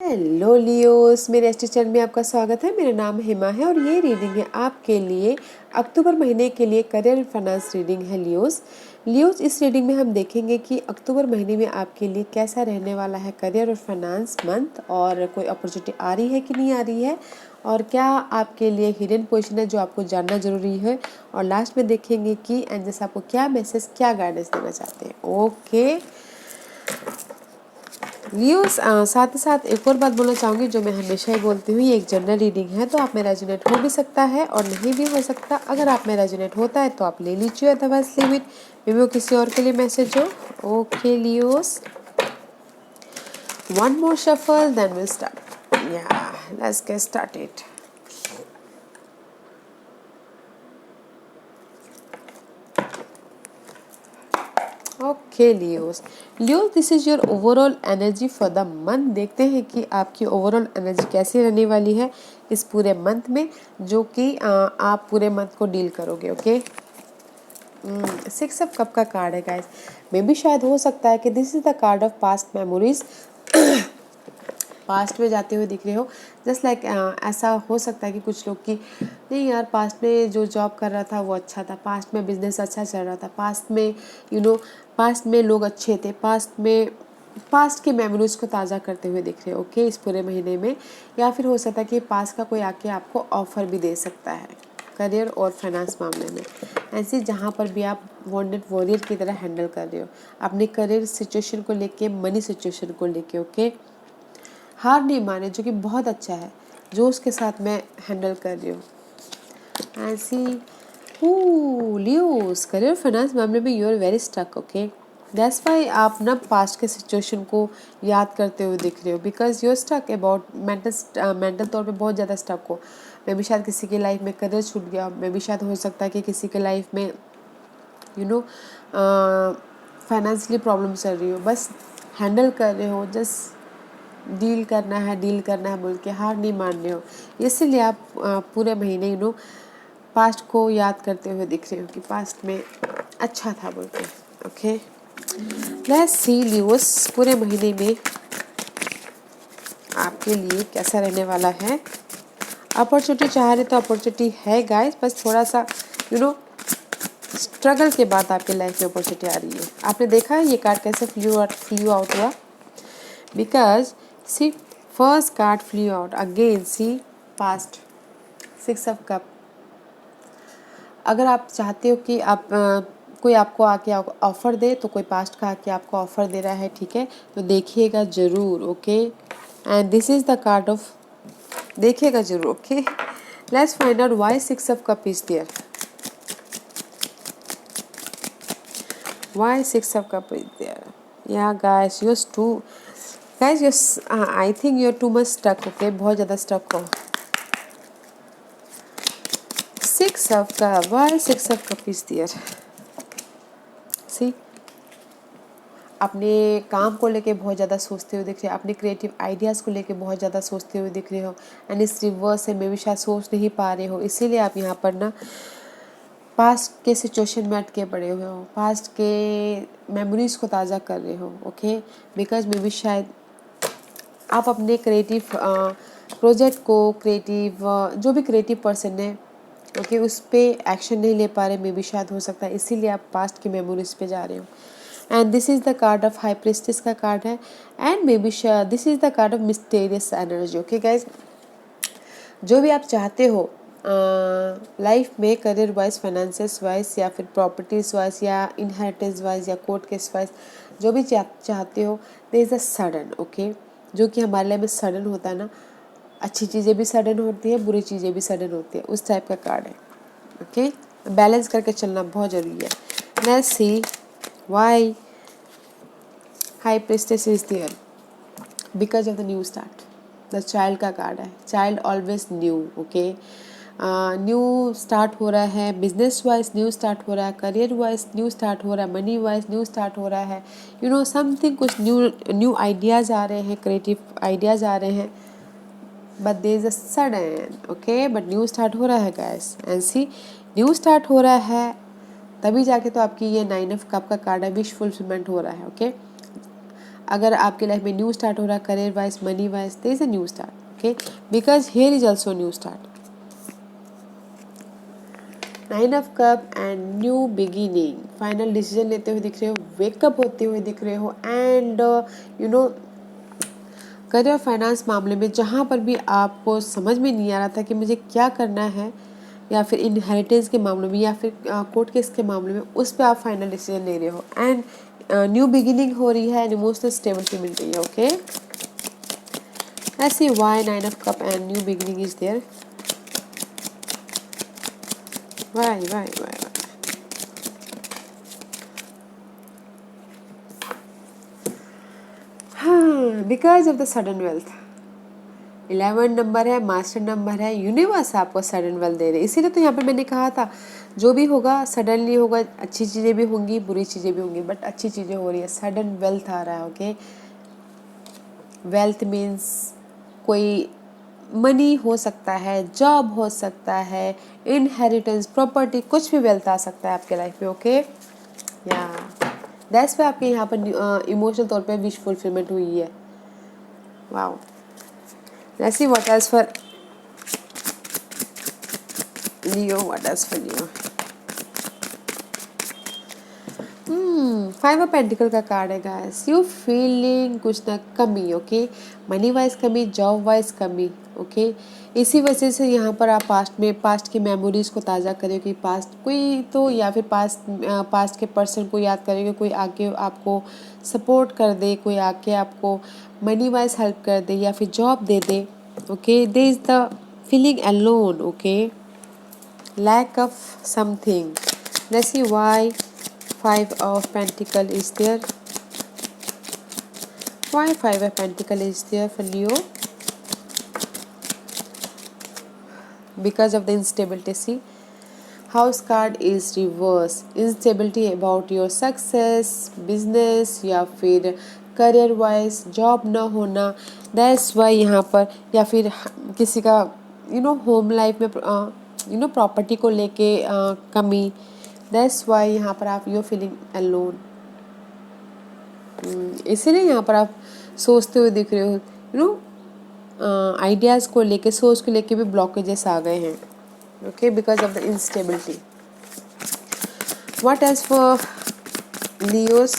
Hello Leos, मेरे ST channel में आपका स्वागत है। मेरा नाम हेमा है और ये रीडिंग है आपके लिए अक्टूबर महीने के लिए करियर फाइनेंस रीडिंग है लियोस, इस रीडिंग में हम देखेंगे कि अक्टूबर महीने में आपके लिए कैसा रहने वाला है करियर और फाइनेंस मंथ, और कोई अपॉर्चुनिटी आ रही है कि नहीं आ रही है, और क्या आपके लिए हिडन पोजीशन है जो आपको जानना जरूरी है, और लास्ट में देखेंगे कि एंजल्स आपको क्या मैसेज, क्या गाइडेंस देना चाहते हैं। ओके लियोस, साथ ही साथ एक और बात बोलना चाहूँगी जो मैं हमेशा ही बोलती हूँ, ये एक जनरल रीडिंग है तो आप में रेजोनेट हो भी सकता है और नहीं भी हो सकता। अगर आप में रेजोनेट होता है तो आप ले लीजिए, अदरवाइज लीव इट, मे वो किसी और के लिए मैसेज हो। Okay Leos, one more shuffle then will start. या let's get started. Okay Leos, this is your overall energy for the month. देखते हैं कि आपकी ओवरऑल एनर्जी कैसी रहने वाली है इस पूरे मंथ में, जो कि आप पूरे मंथ को डील करोगे। ओके, 6 ऑफ कप का कार्ड है गाइस। मे भी शायद हो सकता है कि this is the card of past memories. Past में जाते हुए दिख रहे हो, जस्ट लाइक ऐसा हो सकता है कि कुछ लोग की नहीं यार, पास्ट में जो जॉब कर रहा था वो अच्छा था, पास्ट में बिजनेस अच्छा चल रहा था, पास्ट में पास्ट में लोग अच्छे थे, पास्ट की मेमोरीज को ताज़ा करते हुए दिख रहे हो। ओके, इस पूरे महीने में, या फिर हो सकता है कि पास्ट का कोई आके आपको ऑफर भी दे सकता है करियर और फाइनेंस मामले में। ऐसे जहाँ पर भी आप वॉन्डेड वॉरियर की तरह हैंडल कर रहे हो अपने करियर सिचुएशन को लेके, मनी सिचुएशन को लेके। ओके, हार नहीं माने, जो कि बहुत अच्छा है, जो उसके साथ मैं हैंडल कर रही हूँ। ऐसी लियोस, करियर फाइनेंस मामले में you are very stuck. Okay, that's why आप ना पास्ट के सिचुएशन को याद करते हुए दिख रहे हो, because you are stuck about mental तौर पे बहुत ज़्यादा स्टक हो। मैं भी शायद किसी की लाइफ में करियर छूट गया, मैं भी शायद हो सकता है कि किसी के लाइफ में फाइनेंशियली प्रॉब्लम चल रही हो, बस हैंडल कर रहे हो, जस्ट डील करना है बोल के हार नहीं मान रहे हो। इसीलिए आप पूरे महीने पास्ट को याद करते हुए दिख रहे हो कि पास्ट में अच्छा था बोल के। ओके, लेट्स सी लियोस, पूरे महीने में आपके लिए कैसा रहने वाला है। अपॉर्चुनिटी चाह रहे तो अपॉर्चुनिटी है गाइस, बस थोड़ा सा स्ट्रगल के बाद आपके लाइफ में अपॉर्चुनिटी आ रही है। आपने देखा है ये कार्ड कैसे फ्लू आउट हुआ, because see first card flew out again, see past 6 of cup. अगर आप चाहते हो कि आप कोई आपको आके ऑफर दे, तो कोई पास्ट का आके आपको ऑफर दे रहा है, ठीक है, तो देखिएगा जरूर। Okay, and this is the card of, देखिएगा जरूर। Okay, let's find out why 6 of cup is there, why 6 of cup is there. Yeah guys, I think you are too much stuck. Okay, बहुत ज़्यादा stuck हो। 6 of cup, why 6 of cup is there? See, अपने काम को लेके बहुत ज़्यादा सोचते हुए दिख रहे हो, अपने क्रिएटिव आइडियाज़ को लेके बहुत ज़्यादा सोचते हुए दिख रहे हो, एंड इस रिवर्स से मे भी शायद सोच नहीं पा रहे हो, इसीलिए आप यहाँ पर ना पास्ट के सिचुएशन में अटके पड़े हुए हो, पास्ट के मेमोरीज को ताज़ा कर रहे हो। ओके, बिकॉज मे भी शायद आप अपने क्रिएटिव प्रोजेक्ट को, जो भी क्रिएटिव पर्सन है, ओके, उस पर एक्शन नहीं ले पा रहे, मे भी शायद हो सकता है, इसीलिए आप पास्ट की मेमोरीज पे जा रहे हो। And this is the card of high priestess का कार्ड है, and may be this is the card of mysterious energy. Okay guys, जो भी आप चाहते हो लाइफ में, करियर वाइज, फाइनेंसेस वाइज, या फिर प्रॉपर्टीज वाइज, या इनहेरिटेंस वाइज, या कोर्ट केस वाइज, जो भी चाहते हो, there is a sudden. Okay, जो कि हमारे लाइफ में सडन होता है ना, अच्छी चीज़ें भी सडन होती है, बुरी चीज़ें भी सडन होती है, उस टाइप का कार्ड है। ओके, बैलेंस करके चलना बहुत ज़रूरी है। Let's see why high priestess is there, because of the new start. The child का कार्ड है, child always new. Okay, new start हो रहा है, बिजनेस वाइज न्यू स्टार्ट हो रहा है, करियर वाइज न्यू स्टार्ट हो रहा है, मनी वाइज न्यू स्टार्ट हो रहा है, समथिंग, कुछ न्यू आइडियाज़ आ रहे हैं, क्रिएटिव आइडियाज़ आ रहे हैं, but there is a sudden. Okay, but new start हो रहा है guys, and see, new start हो रहा है तभी जाके तो आपकी ये 9 ऑफ कप का कार्ड है, विश फुलफिलमेंट हो रहा है। ओके, अगर आपके लाइफ में न्यू स्टार्ट हो रहा है, career wise, money wise, there is a new start, okay, because here is also new start. 9 of cup and new beginning, final decision लेते हुए दिख रहे हो, वेकअप होते हुए दिख रहे हो, एंड यू नो करियर और फाइनेंस मामले में जहाँ पर भी आपको समझ में नहीं आ रहा था कि मुझे क्या करना है, या फिर इनहेरिटेंस के मामले में, या फिर कोर्ट केस के मामले में, उस पर आप फाइनल डिसीजन ले रहे हो, एंड न्यू बिगिनिंग हो रही है, एंड इमोशनल स्टेबिलिटी मिल रही है, okay. Let's see why 9 of cup and new beginning is there, why हाँ, because of the sudden wealth. 11 number है, मास्टर नंबर है, यूनिवर्स आपको सडन वेल्थ दे रहे, इसीलिए तो यहाँ पर मैंने कहा था जो भी होगा सडनली होगा, अच्छी चीज़ें भी होंगी, बुरी चीज़ें भी होंगी, बट अच्छी चीज़ें हो रही है, सडन वेल्थ आ रहा है, ओके। वेल्थ मीन्स कोई मनी हो सकता है, जॉब हो सकता है, इनहेरिटेंस, प्रॉपर्टी, कुछ भी वेल्थ आ सकता है आपके लाइफ में, ओके। या दैट्स पे आपके यहाँ पर इमोशनल तौर पे विश फुलफिलमेंट हुई है। Wow, let's see what else for Leo, what else for Leo. 5 of pentacle का कार्ड है गाइस, यू फीलिंग कुछ ना कमी, ओके, मनी वाइज कमी, जॉब वाइज कमी, ओके। इसी वजह से यहाँ पर आप पास्ट की मेमोरीज को ताज़ा करें कि पास्ट कोई तो, या फिर पास्ट के पर्सन को याद करेंगे, कोई आके आपको सपोर्ट कर दे, कोई आके आपको मनी वाइज हेल्प कर दे, या फिर जॉब दे दे, okay. They is the feeling alone, okay, lack of something. Let's see why 5 of Pentacle is there. Why 5 of Pentacle is there for Leo? Because of the instability. See, house card is reverse. Instability about your success, business, या फिर career wise, job ना होना, that's why यहाँ पर, या फिर किसी का होम लाइफ में प्रॉपर्टी को लेके कमी, दैट्स वाई यहाँ पर आप यू फीलिंग अलोन। इसीलिए यहाँ पर आप सोचते हुए दिख रहे हो, आइडियाज़ को लेके, सोच को लेके भी ब्लॉकेजेस आ गए हैं, okay, because of the instability. What else for Leos?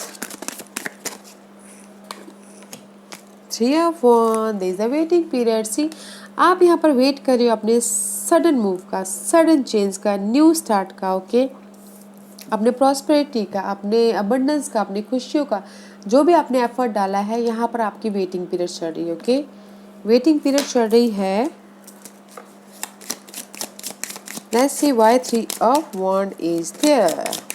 3 of Wands, there is a waiting period. सी, आप यहाँ पर वेट कर रहे हो अपने सडन मूव का, सडन चेंज का, न्यू स्टार्ट का, ओके, अपने प्रॉस्पेरिटी का, अपने अबंडेंस का, अपनी खुशियों का, जो भी आपने एफर्ट डाला है, यहाँ पर आपकी वेटिंग पीरियड चल रही है, ओके, वेटिंग पीरियड चल रही है। Let's see why 3 of Wands is there.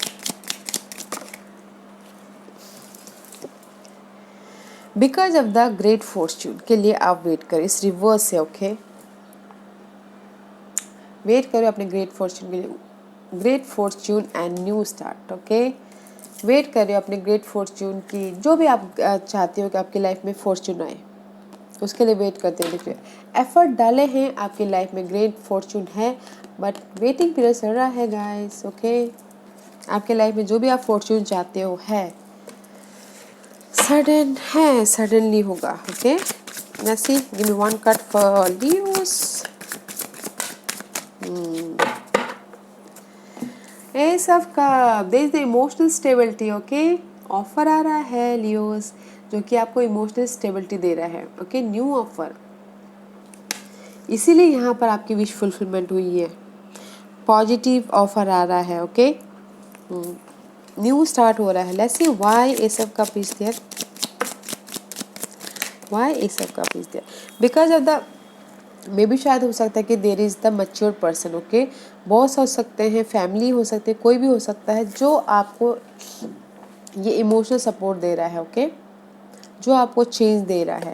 Because of the great fortune के लिए आप वेट करें, इस रिवर्स है, ओके, वेट करो अपने ग्रेट फॉर्च्यून के लिए, great fortune and new start, okay, wait करें अपने ग्रेट फॉर्च्यून की, जो भी आप चाहते हो कि आपकी लाइफ में फॉर्च्यून आए, उसके लिए वेट करते हैं। देखिए, एफर्ट डाले हैं, आपकी लाइफ में ग्रेट फॉर्च्यून है, बट वेटिंग पीरियड चल रहा है गाइस, ओके। आपके लाइफ में जो भी आप फॉर्च्यून चाहते हो है, सडन है, सडनली होगा, okay. Let's see, give me one card for Leos. Ace of cup, there is the emotional stability, okay, offer आ रहा है लियोस, जो कि आपको इमोशनल स्टेबिलिटी दे रहा है, ओके, न्यू ऑफर, इसीलिए यहाँ पर आपकी विश फुलफिलमेंट हुई है, पॉजिटिव ऑफर आ रहा है, ओके, न्यू स्टार्ट हो रहा है। Let's see why ace of cup is there, why ace of cup is there, because of the, मे भी शायद हो सकता है कि there is the mature person, okay, boss हो सकते हैं, फैमिली हो सकते हैं, कोई भी हो सकता है जो आपको ये इमोशनल सपोर्ट दे रहा है, ओके, जो आपको चेंज दे रहा है।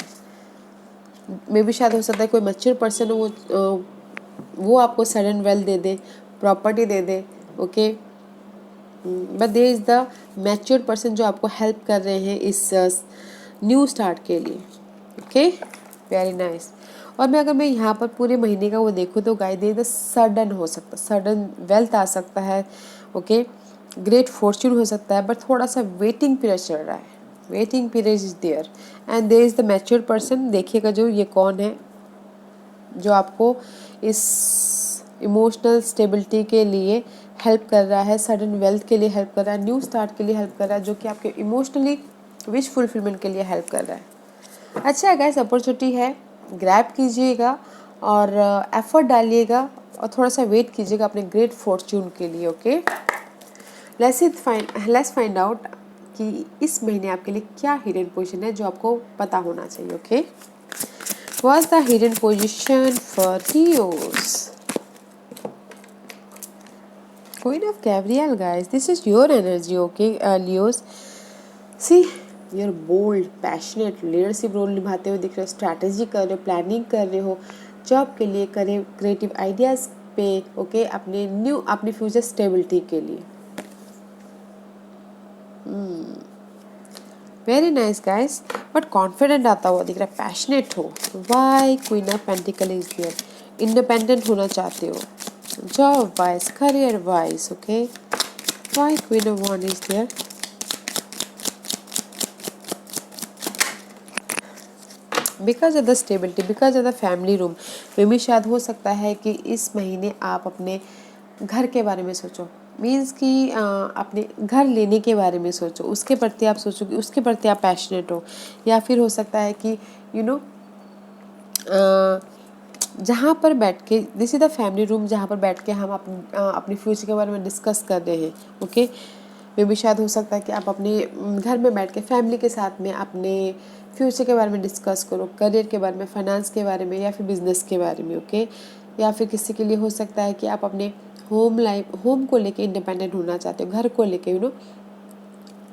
मे भी शायद हो सकता है कोई मैच्योर पर्सन हो, वो आपको सडन वेल्थ दे दे, प्रॉपर्टी दे दे, okay, but there is the mature person जो आपको हेल्प कर रहे हैं इस न्यू स्टार्ट के लिए, ओके, वेरी नाइस। और अगर मैं यहाँ पर पूरे महीने का वो देखूँ तो guys there is the sudden हो सकता है, सडन वेल्थ आ सकता है, ओके, ग्रेट फॉर्च्यून हो सकता है, बट थोड़ा सा वेटिंग पीरियड चल रहा है, waiting period is there and there is the mature person. देखिएगा जो ये कौन है जो आपको इस इमोशनल स्टेबिलिटी के लिए हेल्प कर रहा है, सडन वेल्थ के लिए हेल्प कर रहा है, न्यू स्टार्ट के लिए हेल्प कर रहा है, जो कि आपके इमोशनली विश फुलफिलमेंट के लिए हेल्प कर रहा है। अच्छा गाइस, अपॉर्चुनिटी है, ग्रैब कीजिएगा और एफर्ट डालिएगा और थोड़ा सा वेट कीजिएगा अपने ग्रेट फॉर्च्यून के लिए। ओके, लेट्स फाइंड आउट कि इस महीने आपके लिए क्या हिडन पोजीशन है जो आपको पता होना चाहिए। Okay, what's the hidden position for Leos? Queen of Gabriel, guys, this is your energy. Okay, Leos, see, you're bold, passionate, leadership role निभाते हुए दिख रहे हो, स्ट्रैटेजी कर रहे हो, प्लानिंग कर रहे हो, जॉब के लिए करें, क्रिएटिव आइडियाज पे, ओके, अपनी फ्यूचर स्टेबिलिटी के लिए। Very nice guys, but confident आता हुआ दिख रहा है, पैशनेट हो। Why queen of pentacle is there, independent होना चाहते हो, job wise, career wise, okay? Why Queen of Wands is there? Because of the stability, because of the family room. maybe शायद हो सकता है कि इस महीने आप अपने घर के बारे में सोचो, मीन्स कि अपने घर लेने के बारे में सोचो, उसके प्रति आप सोचो कि उसके प्रति आप पैशनेट हो, या फिर हो सकता है कि यू नो जहाँ पर बैठ के, this is the family room, जहाँ पर बैठ के हम अपने फ्यूचर के बारे में डिस्कस कर रहे हैं। ओके, मे भी शायद हो सकता है कि आप अपने घर में बैठ के फैमिली के साथ में अपने फ्यूचर के बारे में डिस्कस करो, करियर के बारे में, फाइनेंस के बारे में, या फिर बिजनेस के बारे में। ओके, या फिर किसी के लिए हो सकता है कि आप अपने होम को लेके इंडिपेंडेंट होना चाहते हो, घर को लेके, यू नो,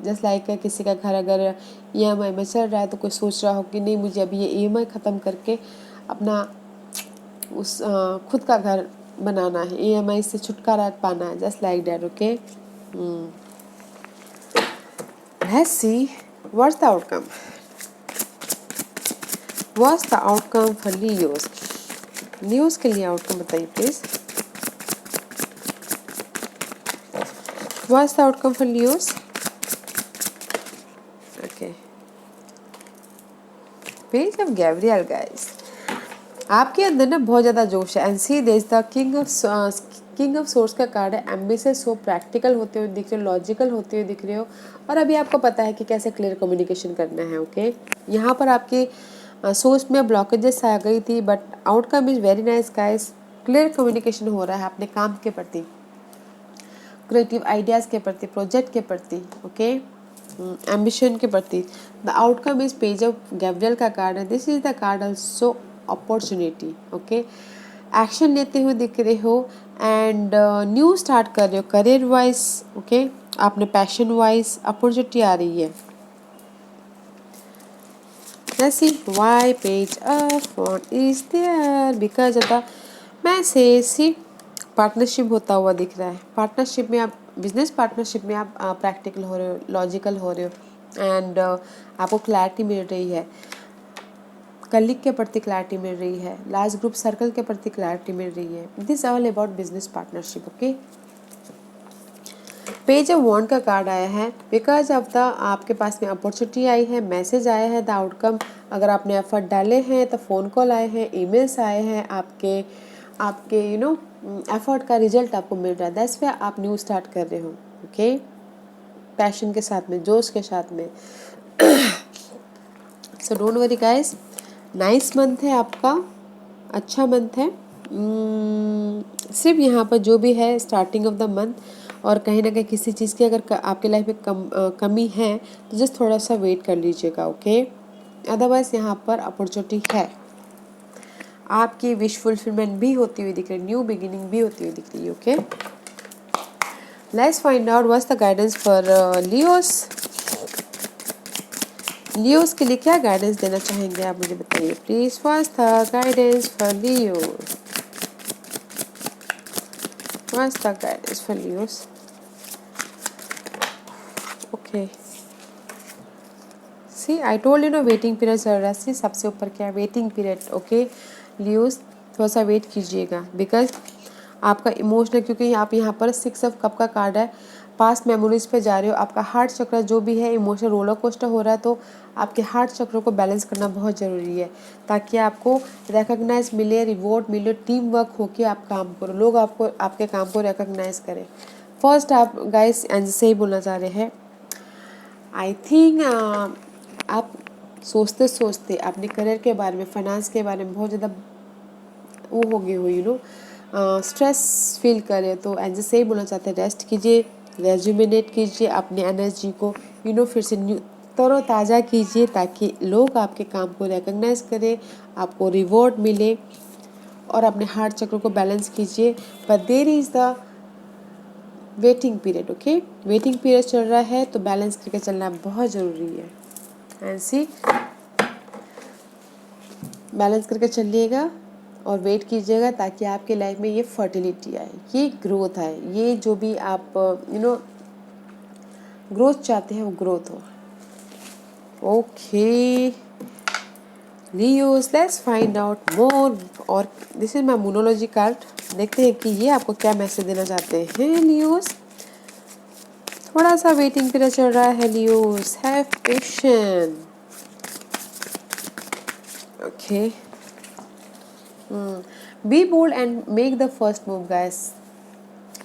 जस्ट लाइक किसी का घर अगर EMI में चल रहा है तो कोई सोच रहा हो कि नहीं, मुझे अभी ये EMI ख़त्म करके अपना उस खुद का घर बनाना है, EMI से छुटकारा पाना है, just like that. Okay, let's see what's the outcome, what's the outcome for Leos. Leos के लिए आउटकम बताइए please, what's the outcome for Leos? Okay, page of Gabriel guys, आपके अंदर ना बहुत ज़्यादा जोश है। And see there is the king of swords का कार्ड है, एम्बिशियस हो, प्रैक्टिकल होते हुए दिख रहे हो, लॉजिकल होते हुए दिख रहे हो, और अभी आपको पता है कि कैसे क्लियर कम्युनिकेशन करना है। ओके, यहाँ पर आपकी सोच में ब्लॉकेजेस आ गई थी, but outcome is very nice guys. Clear communication हो रहा है अपने काम के प्रति, क्रिएटिव आइडियाज़ के प्रति, प्रोजेक्ट के प्रति, ओके, एम्बिशन के प्रति। The outcome is page of Gabriel का कार्ड है, this is the card also opportunity. Okay, action लेते हुए दिख रहे हो एंड न्यू स्टार्ट कर रहे हो करियर वाइज। ओके, आपने पैशन वाइज अपॉर्चुनिटी आ रही है। Let's see why page of wands is there, because of the message. See, partnership होता हुआ दिख रहा है, पार्टनरशिप में आप, बिजनेस पार्टनरशिप में आप प्रैक्टिकल हो रहे हो, लॉजिकल हो रहे हो, एंड आपको क्लैरिटी मिल रही है, कलीग के प्रति क्लैरिटी मिल रही है, लार्ज ग्रुप सर्कल के प्रति क्लैरिटी मिल रही है। This all about business partnership. Okay, page of wand का कार्ड आया है बिकॉज ऑफ द, आपके पास में अपॉर्चुनिटी आई है, मैसेज आया है, द आउटकम, अगर आपने एफर्ट डाले हैं तो फ़ोन कॉल आए हैं, ईमेल्स आए हैं, आपके यू नो एफर्ट का रिजल्ट आपको मिल रहा है, दैट्स व्हाई आप न्यू स्टार्ट कर रहे हो। ओके, पैशन के साथ में, जोश के साथ में। So don't worry guys, nice month है आपका, अच्छा मंथ है। सिर्फ यहाँ पर जो भी है स्टार्टिंग ऑफ द मंथ, और कहीं ना कहीं किसी चीज़ की अगर आपके लाइफ में कमी है तो जस्ट थोड़ा सा वेट कर लीजिएगा। ओके, अदरवाइज यहाँ पर अपॉर्चुनिटी है, आपकी विश फुलफिलमेंट भी होती हुई दिख रही है, न्यू बिगिनिंग भी होती हुई दिख रही है। Okay, let's find out what's the guidance for Leos. Leos के लिए क्या गाइडेंस देना चाहेंगे आप, मुझे बताइए please. What's the guidance for Leos, what's the guidance for Leos? Okay, see I told you know waiting period चल रहा है। सी, सबसे ऊपर क्या है, वेटिंग पीरियड। ओके लियोस, थोड़ा सा वेट कीजिएगा, बिकॉज आपका इमोशनल, क्योंकि आप यहाँ पर 6 ऑफ कप का कार्ड है, पास्ट मेमोरीज पे जा रहे हो, आपका हार्ट चक्र जो भी है इमोशनल रोलर कोस्टर हो रहा है, तो आपके हार्ट चक्र को बैलेंस करना बहुत ज़रूरी है ताकि आपको रिकग्नाइज मिले, रिवॉर्ड मिले, टीम वर्क होके आप काम करो, लोग आपको आपके काम को रिकग्नाइज करें। फर्स्ट आप गाइस एंड से ही बोलना चाह रहे हैं, आई थिंक आप सोचते सोचते अपने करियर के बारे में, फाइनेंस के बारे में बहुत ज़्यादा वो हो गए हो, स्ट्रेस फील करे, तो एंड से ही बोलना चाहते हैं रेस्ट कीजिए, रेजुमिनेट कीजिए अपने एनर्जी को, फिर से न्यू तरोताज़ा कीजिए ताकि लोग आपके काम को रिकग्नाइज करें, आपको रिवॉर्ड मिले और अपने हार्ट चक्र को बैलेंस कीजिए। But there is the waiting period, okay, waiting period चल रहा है तो बैलेंस करके चलना बहुत ज़रूरी है। एंड सी बैलेंस करके चलिएगा और वेट कीजिएगा ताकि आपके लाइफ में ये फर्टिलिटी आए, ये ग्रोथ आए, ये जो भी आप ग्रोथ चाहते हैं वो ग्रोथ हो। Okay Leos, let's find out more. और दिस इज माय मोनोलॉजी कार्ड, देखते हैं कि ये आपको क्या मैसेज देना चाहते हैं लियोस। थोड़ा सा वेटिंग पीरियड चल रहा है Leos, have patience. Okay, be bold and make the first move guys.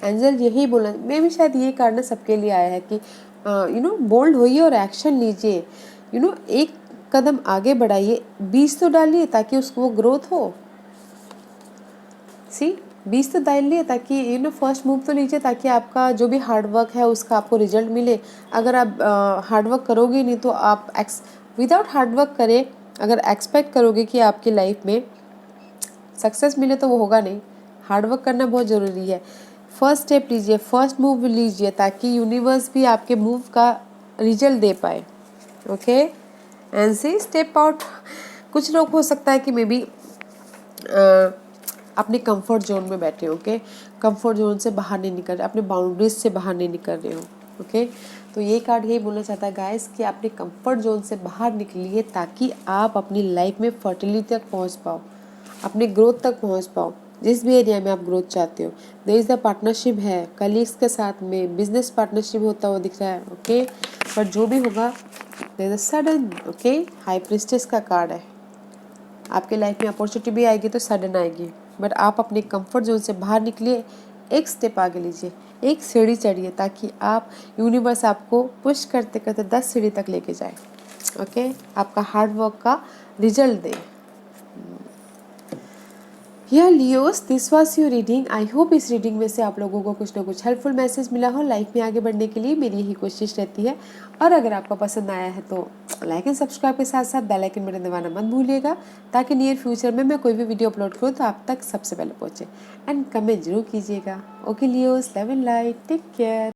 Angel यही बोलना, मैं भी शायद ये कार्ड ना सबके लिए आया है कि बोल्ड होइए और एक्शन लीजिए, एक कदम आगे बढ़ाइए, बीज तो डालिए ताकि उसको वो ग्रोथ हो। सी बीज तो डालिए ताकि फर्स्ट मूव तो लीजिए ताकि आपका जो भी हार्डवर्क है उसका आपको रिजल्ट मिले। अगर आप हार्डवर्क करोगे नहीं तो आप विदाउट हार्डवर्क करें, अगर एक्सपेक्ट करोगे कि आपकी लाइफ में सक्सेस मिले तो वो होगा नहीं। हार्डवर्क करना बहुत ज़रूरी है। फर्स्ट स्टेप लीजिए, फर्स्ट मूव लीजिए ताकि यूनिवर्स भी आपके मूव का रिजल्ट दे पाए। Okay and see step out. कुछ लोग हो सकता है कि मे बी अपने कंफर्ट जोन में बैठे हो, ओके, कंफर्ट जोन से बाहर नहीं निकल रहे, अपने बाउंड्रीज से बाहर नहीं निकल रहे हो। ओके तो ये कार्ड यही बोलना चाहता है गाइस कि अपने कंफर्ट जोन से बाहर निकलिए ताकि आप अपनी लाइफ में फर्टिलिटी तक पहुंच पाओ, अपने ग्रोथ तक पहुंच पाओ, जिस भी एरिया में आप ग्रोथ चाहते हो। देयर इज द पार्टनरशिप है, कलीग्स के साथ में बिजनेस पार्टनरशिप होता हुआ दिख रहा है। ओके पर जो भी होगा there is a sudden, okay, high priestess का कार्ड है। आपके लाइफ में अपॉर्चुनिटी भी आएगी तो सडन आएगी, बट आप अपने कंफर्ट जोन से बाहर निकलिए, एक स्टेप आगे लीजिए, एक सीढ़ी चढ़िए ताकि आप यूनिवर्स आपको पुश करते करते 10 सीढ़ी तक लेके जाए। ओके आपका हार्डवर्क का रिजल्ट दे। यार Leos, this was your reading. I hope इस रीडिंग में से आप लोगों को कुछ ना कुछ हेल्पफुल मैसेज मिला हो। लाइफ में आगे बढ़ने के लिए मेरी यही कोशिश रहती है। और अगर आपको पसंद आया है तो लाइक एंड सब्सक्राइब के साथ साथ बेल आइकन बटन दबाना मत भूलिएगा ताकि नियर फ्यूचर में मैं कोई भी वीडियो अपलोड करूँ तो आप तक सबसे पहले पहुँचे। एंड कमेंट जरूर कीजिएगा। Okay Leos, love and light, take care.